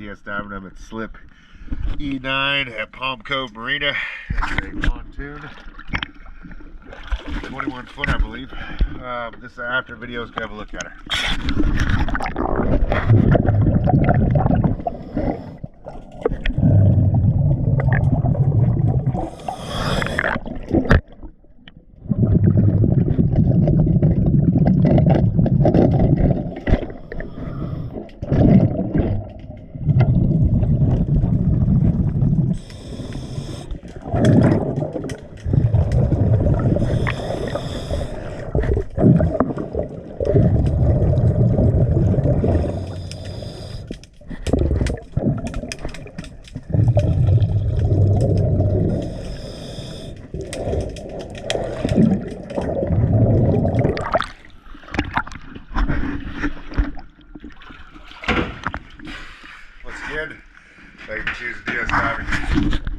DS diving. I'm at slip E9 at Palm Cove Marina. That's a pontoon. 21 foot, I believe. This is after video, so go have a look at her. Once again, thank you for choosing DS Diving.